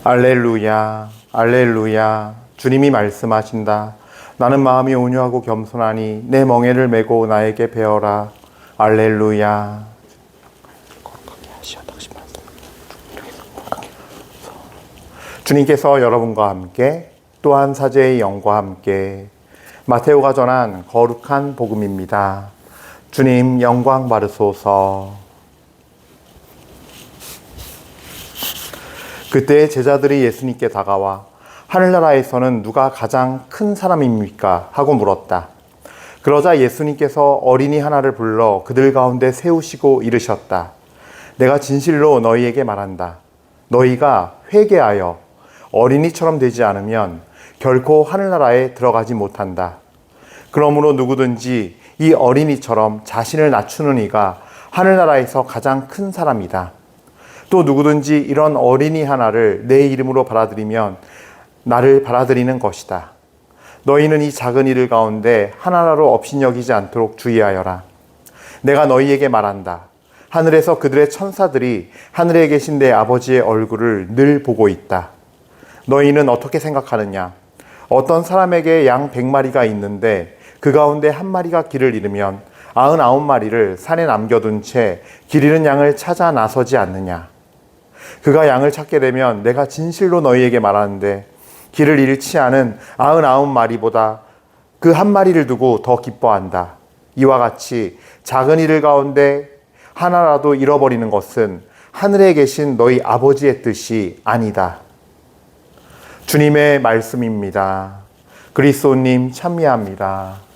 알렐루야, 알렐루야. 주님이 말씀하신다. 나는 마음이 온유하고 겸손하니 내 멍에를 메고 나에게 배워라. 알렐루야. 주님께서 여러분과 함께 또한 사제의 영과 함께 마테오가 전한 거룩한 복음입니다. 주님 영광 받으소서. 그때 제자들이 예수님께 다가와 하늘나라에서는 누가 가장 큰 사람입니까? 하고 물었다. 그러자 예수님께서 어린이 하나를 불러 그들 가운데 세우시고 이르셨다. 내가 진실로 너희에게 말한다. 너희가 회개하여 어린이처럼 되지 않으면 결코 하늘나라에 들어가지 못한다. 그러므로 누구든지 이 어린이처럼 자신을 낮추는 이가 하늘나라에서 가장 큰 사람이다. 또 누구든지 이런 어린이 하나를 내 이름으로 받아들이면 나를 받아들이는 것이다. 너희는 이 작은 이들 가운데 하나라도 업신여기지 않도록 주의하여라. 내가 너희에게 말한다. 하늘에서 그들의 천사들이 하늘에 계신 내 아버지의 얼굴을 늘 보고 있다. 너희는 어떻게 생각하느냐? 어떤 사람에게 양 100마리가 있는데 그 가운데 한 마리가 길을 잃으면 99마리를 산에 남겨둔 채 길 잃은 양을 찾아 나서지 않느냐? 그가 양을 찾게 되면 내가 진실로 너희에게 말하는데 길을 잃지 않은 99마리보다 그 한 마리를 두고 더 기뻐한다. 이와 같이 작은 이들 가운데 하나라도 잃어버리는 것은 하늘에 계신 너희 아버지의 뜻이 아니다. 주님의 말씀입니다. 그리스도님 찬미합니다.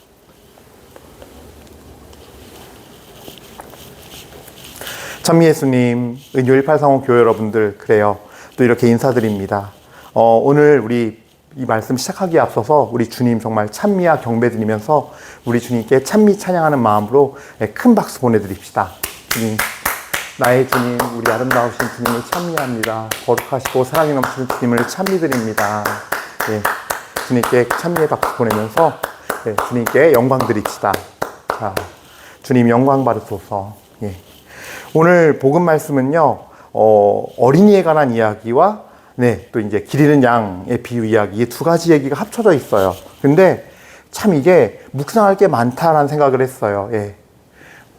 찬미 예수님, 은요 1835 교회 여러분들, 그래요. 또 이렇게 인사드립니다. 오늘 우리 이 말씀 시작하기에 앞서서 우리 주님 정말 찬미와 경배 드리면서 우리 주님께 찬미 찬양하는 마음으로 큰 박수 보내드립시다. 주님, 나의 주님, 우리 아름다우신 주님을 찬미합니다. 거룩하시고 사랑이 넘치는 주님을 찬미드립니다. 예, 주님께 찬미의 박수 보내면서 주님께 영광 드립시다. 자, 주님 영광 받으소서. 예. 오늘 복음 말씀은요, 어린이에 관한 이야기와 또 이제 길 잃은 양의 비유 이야기, 이 두 가지 얘기가 합쳐져 있어요. 근데 참 이게 묵상할 게 많다라는 생각을 했어요. 예.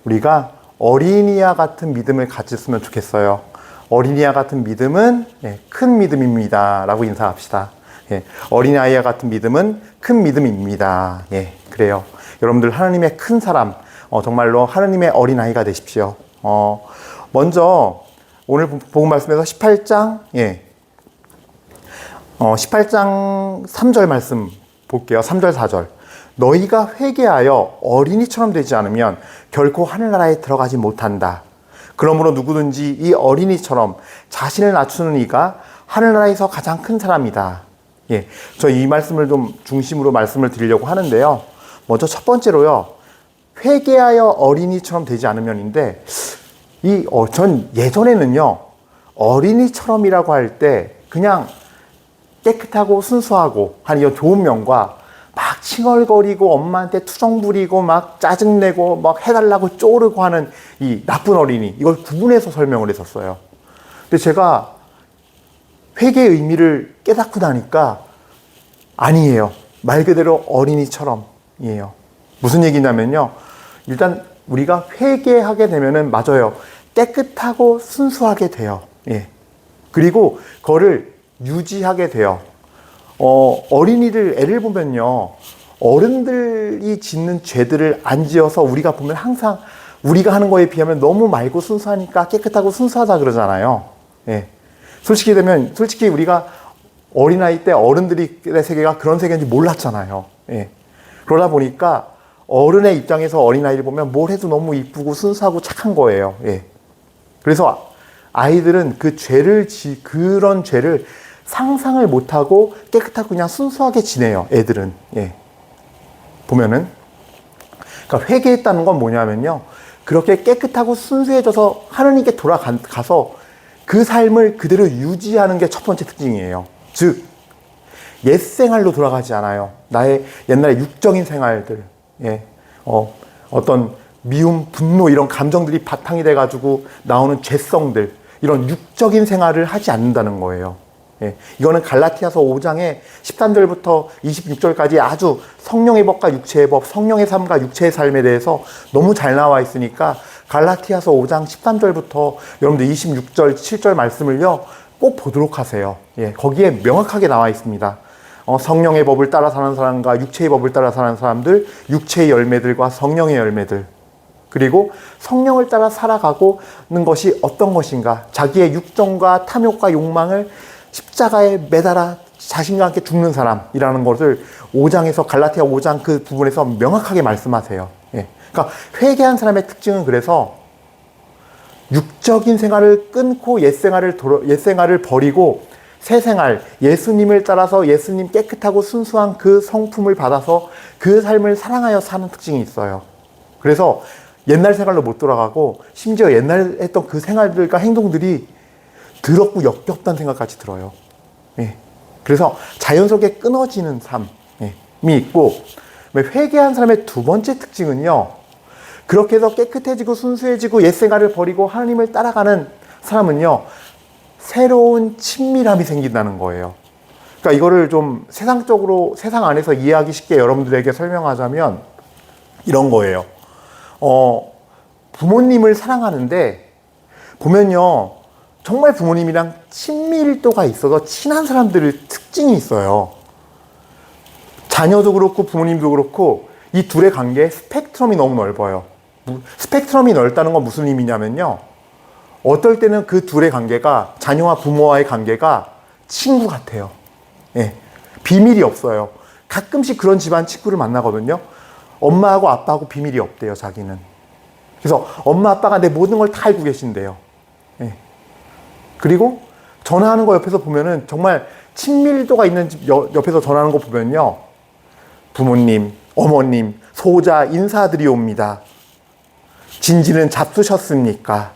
우리가 어린이와 같은 믿음을 가졌으면 좋겠어요. 어린이와 같은 믿음은 큰 믿음입니다. 라고 인사합시다. 예. 어린아이와 같은 믿음은 큰 믿음입니다. 예. 그래요. 여러분들 하나님의 큰 사람, 정말로 하나님의 어린아이가 되십시오. 먼저 오늘 복음 말씀에서 18장 18장 3절 말씀 볼게요. 3절 4절. 너희가 회개하여 어린이처럼 되지 않으면 결코 하늘나라에 들어가지 못한다. 그러므로 누구든지 이 어린이처럼 자신을 낮추는 이가 하늘나라에서 가장 큰 사람이다. 예, 저 이 말씀을 좀 중심으로 말씀을 드리려고 하는데요. 먼저 첫 번째로요. 회개하여 어린이처럼 되지 않으면인데, 전 예전에는요, 어린이처럼이라고 할 때 그냥 깨끗하고 순수하고 한 이런 좋은 면과 막 칭얼거리고 엄마한테 투정 부리고 막 짜증내고 막 해달라고 쪼르고 하는 이 나쁜 어린이, 이걸 구분해서 설명을 했었어요. 근데 제가 회개의 의미를 깨닫고 나니까 아니에요. 말 그대로 어린이처럼이에요. 무슨 얘기냐면요. 일단 우리가 회개하게 되면은 맞아요. 깨끗하고 순수하게 돼요. 예. 그리고 그거를 유지하게 돼요. 애를 보면요. 어른들이 짓는 죄들을 안 지어서 우리가 보면 항상 우리가 하는 거에 비하면 너무 맑고 순수하니까 깨끗하고 순수하다 그러잖아요. 예. 솔직히 우리가 어린아이 때 어른들의 세계가 그런 세계인지 몰랐잖아요. 예. 그러다 보니까 어른의 입장에서 어린아이를 보면 뭘 해도 너무 이쁘고 순수하고 착한 거예요. 예. 그래서 아이들은 그런 죄를 상상을 못하고 깨끗하고 그냥 순수하게 지내요. 애들은. 예. 보면은. 그러니까 회개했다는 건 뭐냐면요. 그렇게 깨끗하고 순수해져서 하나님께 돌아가서 그 삶을 그대로 유지하는 게 첫 번째 특징이에요. 즉, 옛 생활로 돌아가지 않아요. 나의 옛날의 육적인 생활들. 예. 어떤 미움, 분노 이런 감정들이 바탕이 돼가지고 나오는 죄성들, 이런 육적인 생활을 하지 않는다는 거예요. 예, 이거는 갈라티아서 5장의 13절부터 26절까지 아주 성령의 법과 육체의 법, 성령의 삶과 육체의 삶에 대해서 너무 잘 나와 있으니까 갈라티아서 5장 13절부터 여러분들 26절, 7절 말씀을요, 꼭 보도록 하세요. 예, 거기에 명확하게 나와 있습니다. 성령의 법을 따라 사는 사람과 육체의 법을 따라 사는 사람들, 육체의 열매들과 성령의 열매들. 그리고 성령을 따라 살아가고는 것이 어떤 것인가? 자기의 육정과 탐욕과 욕망을 십자가에 매달아 자신과 함께 죽는 사람이라는 것을 5장에서 갈라티아 5장 그 부분에서 명확하게 말씀하세요. 예. 그러니까 회개한 사람의 특징은 그래서 육적인 생활을 끊고 옛생활을 버리고 새 생활, 예수님을 따라서 예수님 깨끗하고 순수한 그 성품을 받아서 그 삶을 사랑하여 사는 특징이 있어요. 그래서 옛날 생활로 못 돌아가고 심지어 옛날 했던 그 생활들과 행동들이 더럽고 역겹다는 생각까지 들어요. 예. 그래서 자연스럽게 끊어지는 삶이 있고, 회개한 사람의 두 번째 특징은요, 그렇게 해서 깨끗해지고 순수해지고 옛생활을 버리고 하나님을 따라가는 사람은요, 새로운 친밀함이 생긴다는 거예요. 그러니까 이거를 좀 세상적으로, 세상 안에서 이해하기 쉽게 여러분들에게 설명하자면 이런 거예요. 부모님을 사랑하는데 보면요, 정말 부모님이랑 친밀도가 있어서 친한 사람들의 특징이 있어요. 자녀도 그렇고 부모님도 그렇고 이 둘의 관계의 스펙트럼이 너무 넓어요. 스펙트럼이 넓다는 건 무슨 의미냐면요, 어떨 때는 그 둘의 관계가, 자녀와 부모와의 관계가 친구 같아요. 예, 비밀이 없어요. 가끔씩 그런 집안 친구를 만나거든요. 엄마하고 아빠하고 비밀이 없대요, 자기는. 그래서 엄마 아빠가 내 모든 걸 다 알고 계신대요. 예. 그리고 전화하는 거 옆에서 보면은 정말 친밀도가 있는 집 옆에서 전화하는 거 보면요, 부모님, 어머님, 소자 인사드리옵니다. 진지는 잡수셨습니까?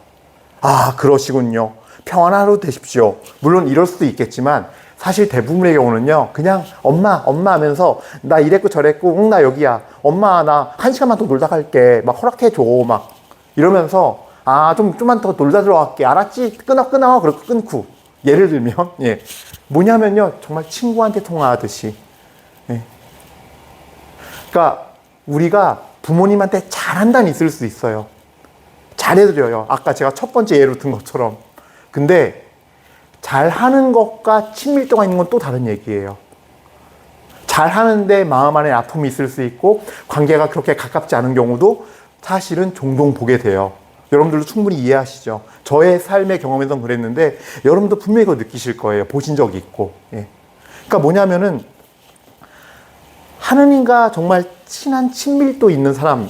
아, 그러시군요. 평안한 하루 되십시오. 물론 이럴 수도 있겠지만 사실 대부분의 경우는요, 그냥 엄마 하면서 나 이랬고 저랬고, 응, 나 여기야. 엄마, 나 1시간만 더 놀다 갈게. 막 허락해줘. 막 이러면서, 아, 좀만 더 놀다 들어갈게. 알았지? 끊어. 그렇게 끊고. 예를 들면, 예. 뭐냐면요, 정말 친구한테 통화하듯이. 예. 그러니까 우리가 부모님한테 잘한다는 있을 수 있어요. 잘해드려요. 아까 제가 첫 번째 예로 든 것처럼. 근데 잘하는 것과 친밀도가 있는 건 또 다른 얘기예요. 잘하는데 마음 안에 아픔이 있을 수 있고 관계가 그렇게 가깝지 않은 경우도 사실은 종종 보게 돼요. 여러분들도 충분히 이해하시죠? 저의 삶의 경험에선 그랬는데 여러분도 분명히 그거 느끼실 거예요. 보신 적이 있고. 예. 그러니까 뭐냐면은 하느님과 정말 친한 친밀도 있는 사람이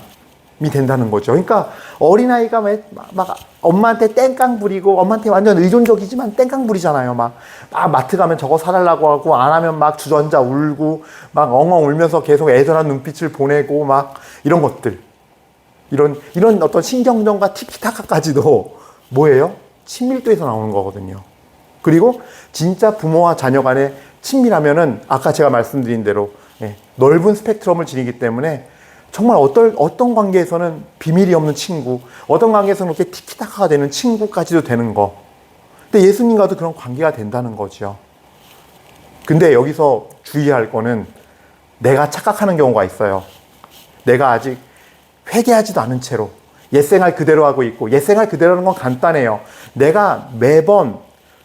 된다는 거죠. 그러니까 어린아이가 막 엄마한테 땡깡 부리고, 엄마한테 완전 의존적이지만 땡깡 부리잖아요. 막 마트 가면 저거 사달라고 하고, 안 하면 막 주저앉아 울고, 막 엉엉 울면서 계속 애절한 눈빛을 보내고, 막 이런 것들. 이런 어떤 신경전과 티키타카까지도 뭐예요? 친밀도에서 나오는 거거든요. 그리고 진짜 부모와 자녀 간에 친밀하면은 아까 제가 말씀드린 대로 넓은 스펙트럼을 지니기 때문에 정말 어떤 관계에서는 비밀이 없는 친구, 어떤 관계에서는 이렇게 티키타카가 되는 친구까지도 되는 거. 근데 예수님과도 그런 관계가 된다는 거죠. 근데 여기서 주의할 거는 내가 착각하는 경우가 있어요. 내가 아직 회개하지도 않은 채로 옛생활 그대로 하고 있고, 옛생활 그대로라는 건 간단해요. 내가 매번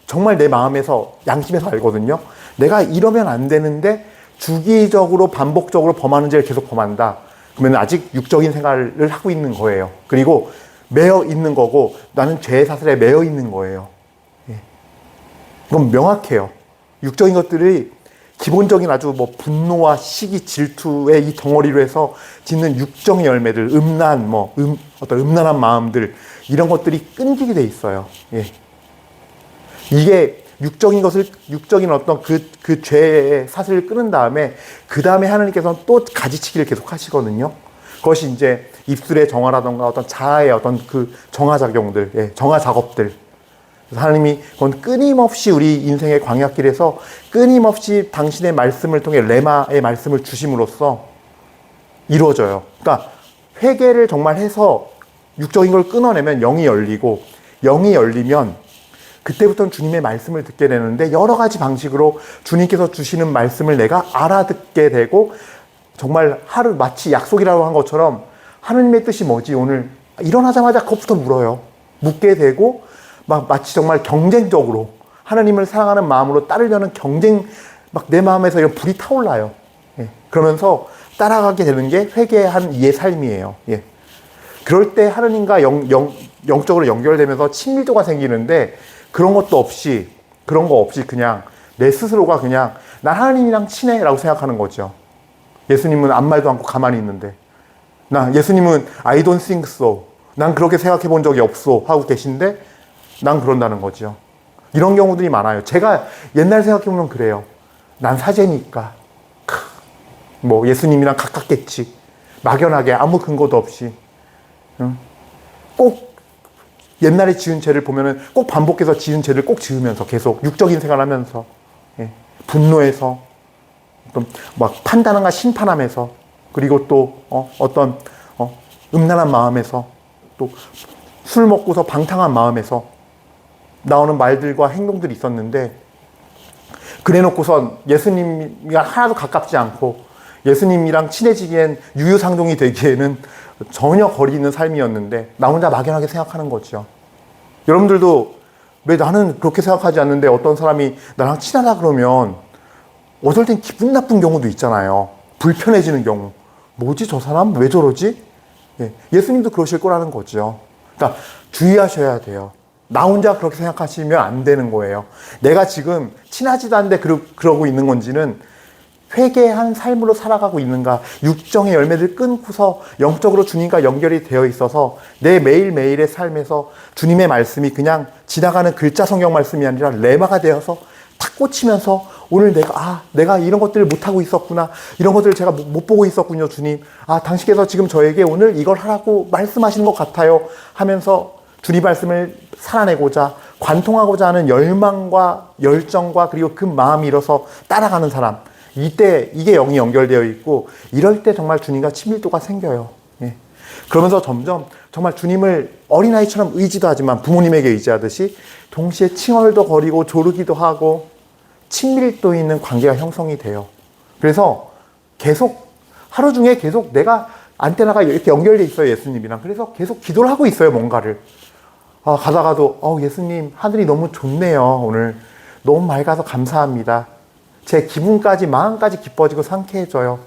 정말 내 마음에서, 양심에서 알거든요. 내가 이러면 안 되는데 주기적으로 반복적으로 범하는 죄를 계속 범한다. 그러면 아직 육적인 생활을 하고 있는 거예요. 그리고 매여 있는 거고, 나는 죄의 사슬에 매여 있는 거예요. 예. 이건 명확해요. 육적인 것들이 기본적인 아주 분노와 시기, 질투의 이 덩어리로 해서 짓는 육정의 열매들, 어떤 음란한 마음들, 이런 것들이 끊기게 돼 있어요. 예. 이게 육적인 어떤 그 죄의 사슬을 끊은 다음에, 그 다음에 하나님께서는 또 가지치기를 계속 하시거든요. 그것이 이제 입술의 정화라던가 어떤 자아의 어떤 그 정화 작용들, 정화 작업들. 하나님이 그건 끊임없이 우리 인생의 광야길에서 끊임없이 당신의 말씀을 통해 레마의 말씀을 주심으로써 이루어져요. 그러니까 회개를 정말 해서 육적인 걸 끊어내면 영이 열리고, 영이 열리면 그때부터는 주님의 말씀을 듣게 되는데 여러 가지 방식으로 주님께서 주시는 말씀을 내가 알아듣게 되고 정말 하루 마치 약속이라고 한 것처럼 하느님의 뜻이 뭐지 오늘 일어나자마자 그것부터 물어요. 묻게 되고 마치 정말 경쟁적으로 하나님을 사랑하는 마음으로 따르려는 경쟁 막 내 마음에서 이런 불이 타올라요. 예. 그러면서 따라가게 되는 게 회개한 이의 삶이에요. 예. 그럴 때 하나님과 영적으로 연결되면서 친밀도가 생기는데 그런 거 없이 그냥 내 스스로가 그냥 난 하나님이랑 친해 라고 생각하는 거죠. 예수님은 아무 말도 않고 가만히 있는데 예수님은 I don't think so. 난 그렇게 생각해 본 적이 없어 하고 계신데 난 그런다는 거죠. 이런 경우들이 많아요. 제가 옛날 생각해 보면 그래요. 난 사제니까 뭐 예수님이랑 가깝겠지. 막연하게 아무 근거도 없이 꼭 옛날에 지은 죄를 보면은 꼭 반복해서 지은 죄를 꼭 지으면서 계속 육적인 생활하면서 분노해서 막 판단과 심판하면서 그리고 또 어떤 음란한 마음에서 또 술 먹고서 방탕한 마음에서 나오는 말들과 행동들이 있었는데 그래놓고선 예수님이랑 하나도 가깝지 않고 예수님이랑 친해지기엔 유유상종이 되기에는 전혀 거리 있는 삶이었는데 나 혼자 막연하게 생각하는 거죠. 여러분들도 왜 나는 그렇게 생각하지 않는데 어떤 사람이 나랑 친하다 그러면 어떨 땐 기분 나쁜 경우도 있잖아요. 불편해지는 경우. 뭐지 저 사람 왜 저러지? 예수님도 그러실 거라는 거죠. 그러니까 주의하셔야 돼요. 나 혼자 그렇게 생각하시면 안 되는 거예요. 내가 지금 친하지도 않은데 그러고 있는 건지는 회개한 삶으로 살아가고 있는가, 육정의 열매를 끊고서 영적으로 주님과 연결이 되어 있어서 내 매일매일의 삶에서 주님의 말씀이 그냥 지나가는 글자 성경 말씀이 아니라 레마가 되어서 탁 꽂히면서 오늘 내가 이런 것들을 못하고 있었구나. 이런 것들을 제가 못 보고 있었군요, 주님. 당신께서 지금 저에게 오늘 이걸 하라고 말씀하시는 것 같아요. 하면서 주님 말씀을 살아내고자 관통하고자 하는 열망과 열정과 그리고 그 마음이 일어서 따라가는 사람. 이때 이게 영이 연결되어 있고 이럴 때 정말 주님과 친밀도가 생겨요. 그러면서 점점 정말 주님을 어린아이처럼 의지도 하지만 부모님에게 의지하듯이 동시에 칭얼도 거리고 조르기도 하고 친밀도 있는 관계가 형성이 돼요. 그래서 계속 하루 중에 계속 내가 안테나가 이렇게 연결돼 있어요, 예수님이랑. 그래서 계속 기도를 하고 있어요, 뭔가를. 가다가도 예수님 하늘이 너무 좋네요. 오늘 너무 맑아서 감사합니다. 제 기분까지 마음까지 기뻐지고 상쾌해져요.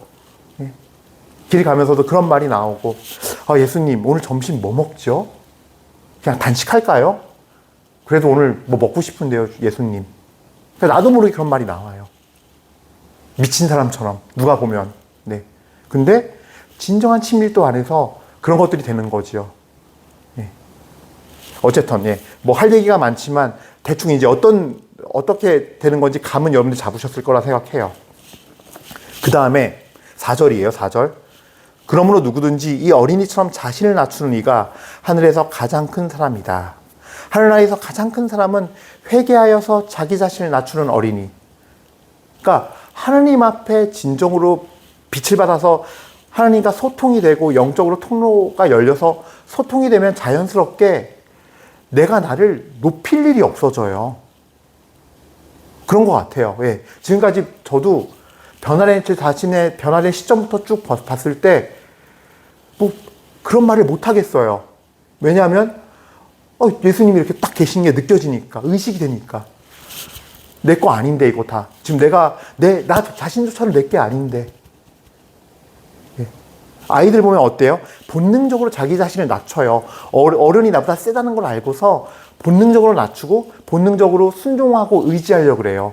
길 가면서도 그런 말이 나오고 예수님 오늘 점심 뭐 먹죠? 그냥 단식할까요? 그래도 오늘 뭐 먹고 싶은데요, 예수님. 나도 모르게 그런 말이 나와요. 미친 사람처럼 누가 보면. 근데 진정한 친밀도 안에서 그런 것들이 되는 거지요. 어쨌든 뭐 할 얘기가 많지만 대충 이제 어떻게 되는 건지 감은 여러분들이 잡으셨을 거라 생각해요. 그 다음에 4절이에요. 4절. 그러므로 누구든지 이 어린이처럼 자신을 낮추는 이가 하늘에서 가장 큰 사람이다. 하늘나라에서 가장 큰 사람은 회개하여서 자기 자신을 낮추는 어린이. 그러니까 하나님 앞에 진정으로 빛을 받아서 하나님과 소통이 되고 영적으로 통로가 열려서 소통이 되면 자연스럽게 내가 나를 높일 일이 없어져요. 그런 것 같아요. 지금까지 저도 제 자신의 변화된 시점부터 쭉 봤을 때 뭐 그런 말을 못 하겠어요. 왜냐하면 예수님이 이렇게 딱 계신 게 느껴지니까, 의식이 되니까. 내 거 아닌데 이거 다. 지금 나 자신조차도 내 게 아닌데. 아이들 보면 어때요? 본능적으로 자기 자신을 낮춰요. 어른이 나보다 세다는 걸 알고서 본능적으로 낮추고 본능적으로 순종하고 의지하려고 그래요.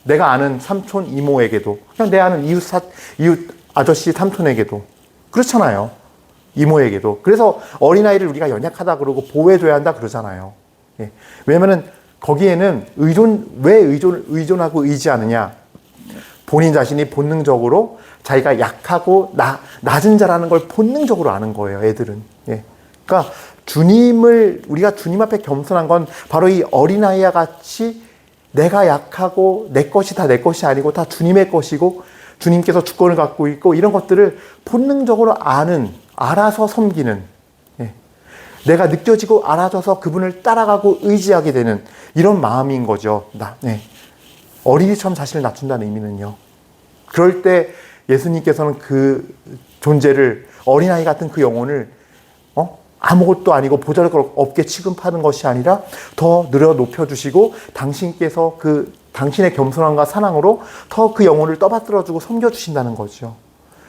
내가 아는 삼촌 이모에게도 그냥 내 아는 이웃 아저씨 삼촌에게도 그렇잖아요. 이모에게도. 그래서 어린아이를 우리가 연약하다 그러고 보호해줘야 한다 그러잖아요. 왜냐면은 거기에는 왜 의존하고 의지하느냐? 본인 자신이 본능적으로 자기가 약하고 낮은 자라는 걸 본능적으로 아는 거예요, 애들은. 그러니까 우리가 주님 앞에 겸손한 건 바로 이 어린아이와 같이 내가 약하고 내 것이 다 내 것이 아니고 다 주님의 것이고 주님께서 주권을 갖고 있고 이런 것들을 본능적으로 알아서 섬기는. 내가 느껴지고 알아져서 그분을 따라가고 의지하게 되는 이런 마음인 거죠. 어린이처럼 자신을 낮춘다는 의미는요. 그럴 때 예수님께서는 그 존재를, 어린아이 같은 그 영혼을 아무것도 아니고 보잘것없게 취급하는 것이 아니라 더 늘어 높여주시고 당신께서 당신의 겸손함과 사랑으로 더 그 영혼을 떠받들어주고 섬겨주신다는 거죠.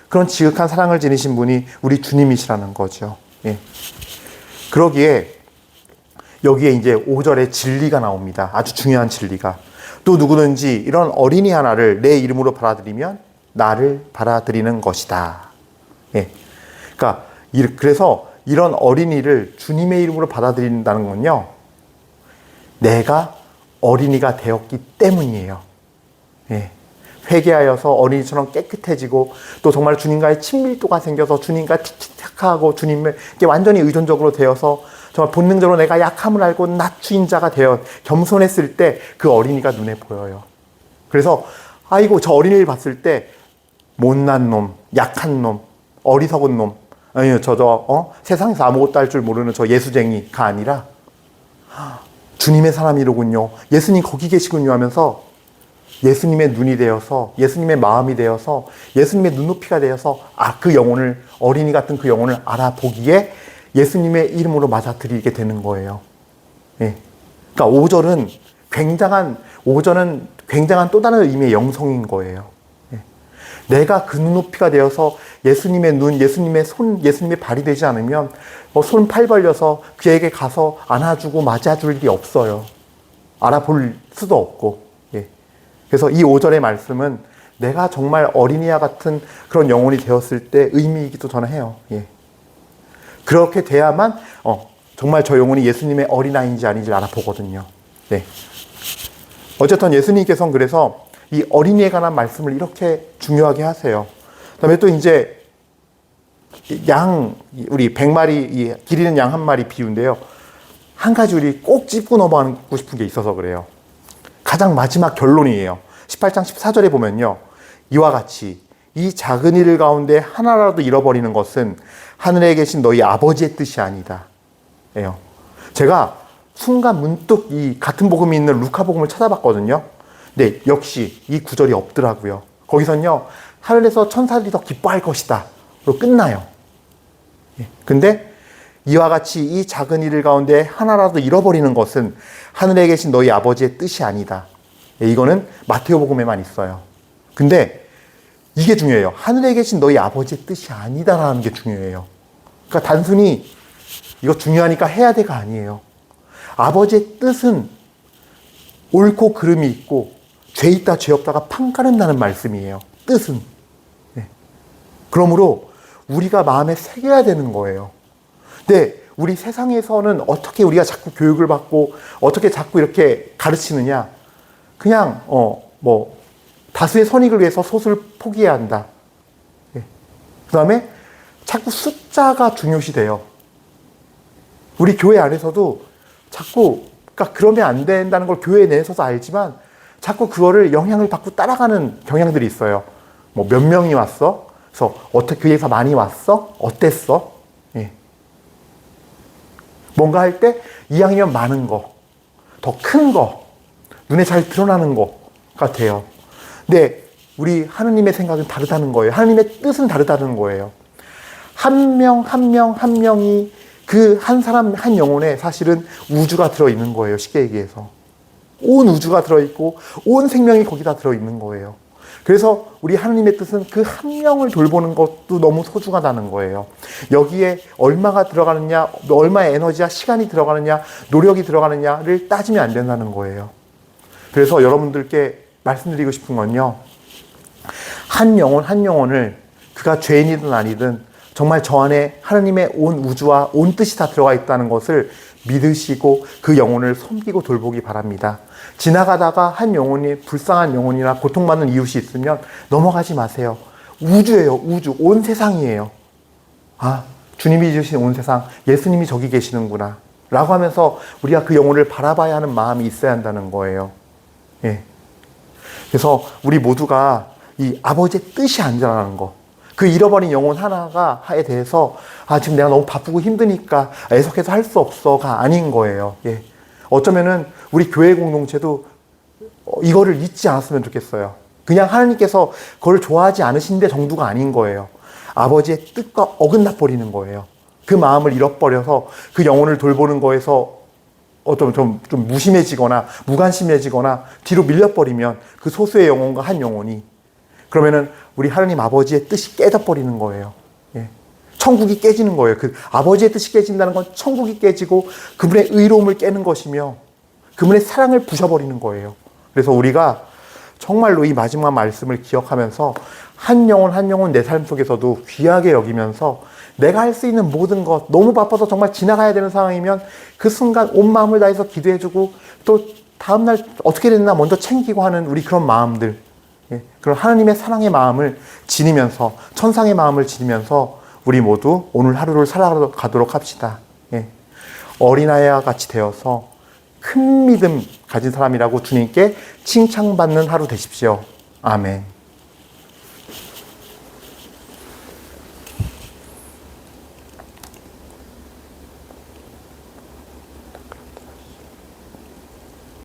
그런 지극한 사랑을 지니신 분이 우리 주님이시라는 거죠. 예. 그러기에 여기에 이제 5절에 진리가 나옵니다. 아주 중요한 진리가. 또 누구든지 이런 어린이 하나를 내 이름으로 받아들이면 나를 받아들이는 것이다. 예. 그러니까 그래서 이런 어린이를 주님의 이름으로 받아들인다는 건요, 내가 어린이가 되었기 때문이에요. 예. 회개하여서 어린이처럼 깨끗해지고 또 정말 주님과의 친밀도가 생겨서 주님과 티키타카하고 주님께 완전히 의존적으로 되어서 정말 본능적으로 내가 약함을 알고 낮추인 자가 되어 겸손했을 때 그 어린이가 눈에 보여요. 그래서 아이고 저 어린이를 봤을 때 못난 놈, 약한 놈, 어리석은 놈, 아니요 세상에서 아무것도 할 줄 모르는 저 예수쟁이가 아니라 주님의 사람이로군요. 예수님 거기 계시군요 하면서 예수님의 눈이 되어서 예수님의 마음이 되어서 예수님의 눈높이가 되어서 그 영혼을, 어린이 같은 그 영혼을 알아보기에 예수님의 이름으로 맞아들이게 되는 거예요. 예. 그러니까 5절은 굉장한 또 다른 의미의 영성인 거예요. 예. 내가 그 눈높이가 되어서 예수님의 눈, 예수님의 손, 예수님의 발이 되지 않으면 손 팔 벌려서 그에게 가서 안아주고 맞아줄 일이 없어요. 알아볼 수도 없고. 예. 그래서 이 5절의 말씀은 내가 정말 어린이와 같은 그런 영혼이 되었을 때 의미이기도 저는 해요. 예. 그렇게 돼야만 정말 저 영혼이 예수님의 어린아이인지 아닌지를 알아보거든요. 네. 어쨌든 예수님께서는 그래서 이 어린이에 관한 말씀을 이렇게 중요하게 하세요. 그다음에 또 이제 우리 100마리 기르는 양 한 마리 비유인데요. 한 가지 우리 꼭 짚고 넘어가고 싶은 게 있어서 그래요. 가장 마지막 결론이에요. 18장 14절에 보면요, 이와 같이 이 작은 일 가운데 하나라도 잃어버리는 것은 하늘에 계신 너희 아버지의 뜻이 아니다. 예요. 제가 순간 문득 이 같은 복음이 있는 루카복음을 찾아봤거든요. 근데 역시 이 구절이 없더라고요. 거기선요, 하늘에서 천사들이 더 기뻐할 것이다 로 끝나요. 근데 이와 같이 이 작은 일 가운데 하나라도 잃어버리는 것은 하늘에 계신 너희 아버지의 뜻이 아니다. 이거는 마테오복음에만 있어요. 근데 이게 중요해요. 하늘에 계신 너희 아버지의 뜻이 아니다라는 게 중요해요. 그러니까 단순히 이거 중요하니까 해야 돼가 아니에요. 아버지의 뜻은 옳고 그름이 있고 죄 있다 죄 없다가 판가른다는 말씀이에요. 뜻은. 네. 그러므로 우리가 마음에 새겨야 되는 거예요. 근데 우리 세상에서는 어떻게 우리가 자꾸 교육을 받고 어떻게 자꾸 이렇게 가르치느냐. 그냥 다수의 선익을 위해서 소수를 포기해야 한다. 네. 그 다음에 자꾸 숫자가 중요시 돼요. 우리 교회 안에서도 자꾸, 그러니까 그러면 안 된다는 걸 교회 내에서도 알지만 자꾸 그거를 영향을 받고 따라가는 경향들이 있어요. 몇 명이 왔어? 그래서 어떻게 교회에서 많이 왔어? 어땠어? 예. 뭔가 할 때 이왕이면 많은 거, 더 큰 거, 눈에 잘 드러나는 것 같아요. 근데 우리 하느님의 생각은 다르다는 거예요. 하느님의 뜻은 다르다는 거예요. 한 명 한 명이 그 한 사람 한 영혼에 사실은 우주가 들어있는 거예요. 쉽게 얘기해서. 온 우주가 들어있고 온 생명이 거기다 들어있는 거예요. 그래서 우리 하느님의 뜻은 그 한 명을 돌보는 것도 너무 소중하다는 거예요. 여기에 얼마가 들어가느냐, 얼마의 에너지와 시간이 들어가느냐, 노력이 들어가느냐를 따지면 안 된다는 거예요. 그래서 여러분들께 말씀드리고 싶은 건요, 한 영혼을 그가 죄인이든 아니든 정말 저 안에 하나님의 온 우주와 온 뜻이 다 들어가 있다는 것을 믿으시고 그 영혼을 섬기고 돌보기 바랍니다. 지나가다가 한 영혼이 불쌍한 영혼이나 고통받는 이웃이 있으면 넘어가지 마세요. 우주예요. 우주. 온 세상이에요. 주님이 주신 온 세상, 예수님이 저기 계시는구나 라고 하면서 우리가 그 영혼을 바라봐야 하는 마음이 있어야 한다는 거예요. 예. 그래서 우리 모두가 이 아버지의 뜻이 아니라는 거, 그 잃어버린 영혼 하나가에 대해서 지금 내가 너무 바쁘고 힘드니까 애석해서 할 수 없어가 아닌 거예요. 예. 어쩌면은 우리 교회 공동체도 이거를 잊지 않았으면 좋겠어요. 그냥 하나님께서 그걸 좋아하지 않으신데 정도가 아닌 거예요. 아버지의 뜻과 어긋나 버리는 거예요. 그 마음을 잃어버려서 그 영혼을 돌보는 거에서 좀 무심해지거나 무관심해지거나 뒤로 밀려버리면 그 소수의 영혼과 한 영혼이 그러면은 우리 하나님 아버지의 뜻이 깨져버리는 거예요. 예. 천국이 깨지는 거예요. 그 아버지의 뜻이 깨진다는 건 천국이 깨지고 그분의 의로움을 깨는 것이며 그분의 사랑을 부셔버리는 거예요. 그래서 우리가 정말로 이 마지막 말씀을 기억하면서 한 영혼 한 영혼 내 삶 속에서도 귀하게 여기면서 내가 할 수 있는 모든 것, 너무 바빠서 정말 지나가야 되는 상황이면 그 순간 온 마음을 다해서 기도해주고 또 다음날 어떻게 됐나 먼저 챙기고 하는 우리 그런 마음들, 그런 하나님의 사랑의 마음을 지니면서 천상의 마음을 지니면서 우리 모두 오늘 하루를 살아가도록 합시다. 어린아이와 같이 되어서 큰 믿음 가진 사람이라고 주님께 칭찬받는 하루 되십시오. 아멘.